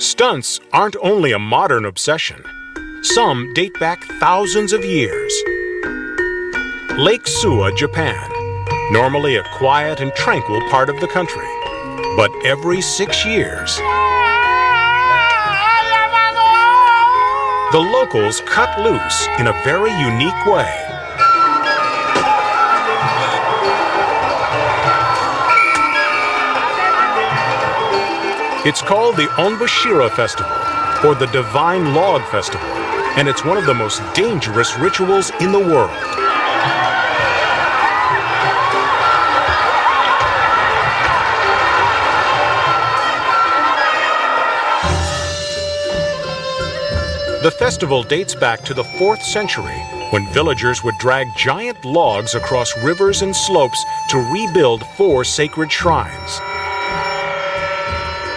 Stunts aren't only a modern obsession. Some date back thousands of years. Lake Suwa, Japan. Normally a quiet and tranquil part of the country. But every 6 years, the locals cut loose in a very unique way. It's called the Onbashira Festival, or the Divine Log Festival, and it's one of the most dangerous rituals in the world. The festival dates back to the 4th century, when villagers would drag giant logs across rivers and slopes to rebuild 4 sacred shrines.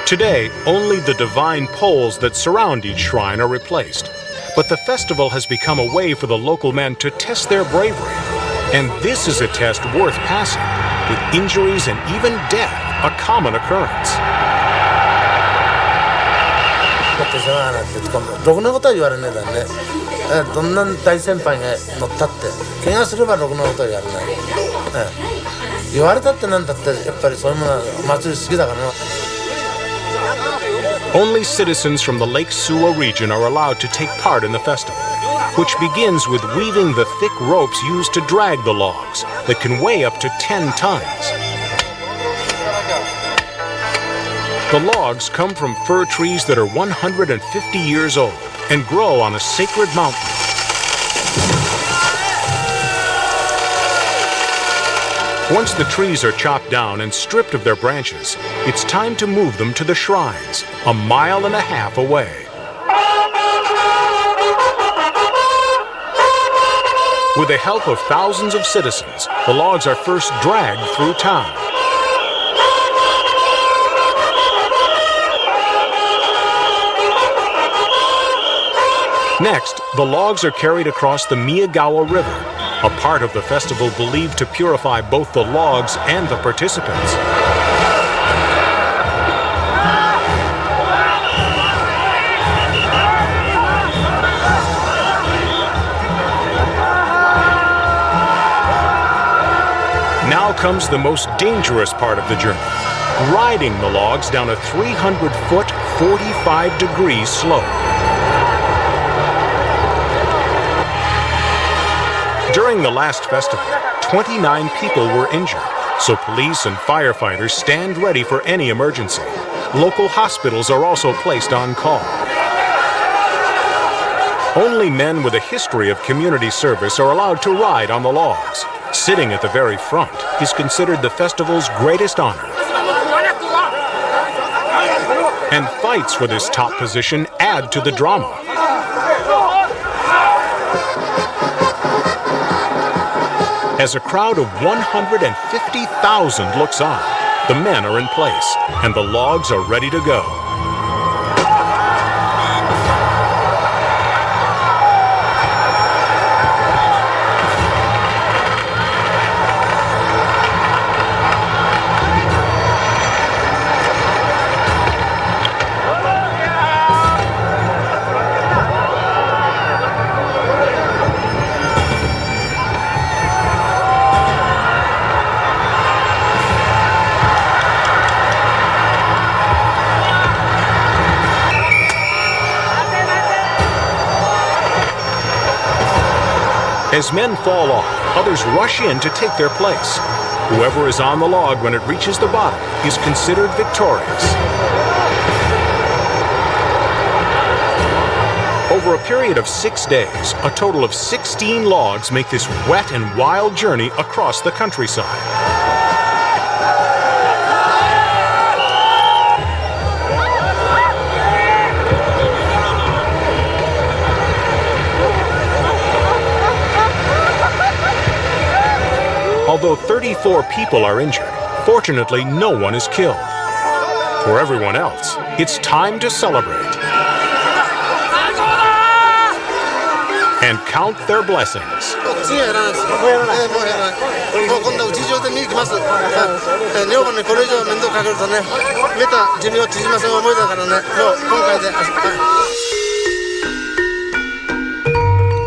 Today, only the divine poles that surround each shrine are replaced. But the festival has become a way for the local men to test their bravery. And this is a test worth passing, with injuries and even death a common occurrence. ろくなことは言われねえだね。どんな大先輩が乗ったって怪我すればろくなことは言われない。言われたってなんだってやっぱりそういうものは祭り好きだからな。 Only citizens from the Lake Suwa region are allowed to take part in the festival, which begins with weaving the thick ropes used to drag the logs that can weigh up to 10 tons. The logs come from fir trees that are 150 years old and grow on a sacred mountain. Once the trees are chopped down and stripped of their branches, it's time to move them to the shrines, 1.5 miles away. With the help of thousands of citizens, the logs are first dragged through town. Next, the logs are carried across the Mihashira River, a part of the festival believed to purify both the logs and the participants. Now comes the most dangerous part of the journey, riding the logs down a 300-foot, 45-degree slope. During the last festival, 29 people were injured, so police and firefighters stand ready for any emergency. Local hospitals are also placed on call. Only men with a history of community service are allowed to ride on the logs. Sitting at the very front is considered the festival's greatest honor. And fights for this top position add to the drama. As a crowd of 150,000 looks on, the men are in place, and the logs are ready to go. As men fall off, others rush in to take their place. Whoever is on the log when it reaches the bottom is considered victorious. Over a period of 6 days, a total of 16 logs make this wet and wild journey across the countryside. Although 34 people are injured, fortunately no one is killed. For everyone else, it's time to celebrate and count their blessings. もう今度うち上で見に来ます。女房にこれ以上面倒かけるとね、めた寿命縮ませる思いだからね、もう今回で。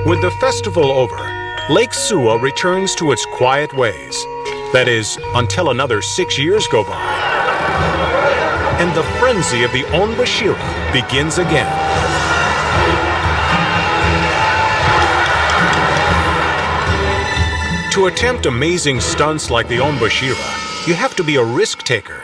With the festival over, Lake Suwa returns to its quiet ways. That is, until another 6 years go by. And the frenzy of the Onbashira begins again. To attempt amazing stunts like the Onbashira, you have to be a risk taker.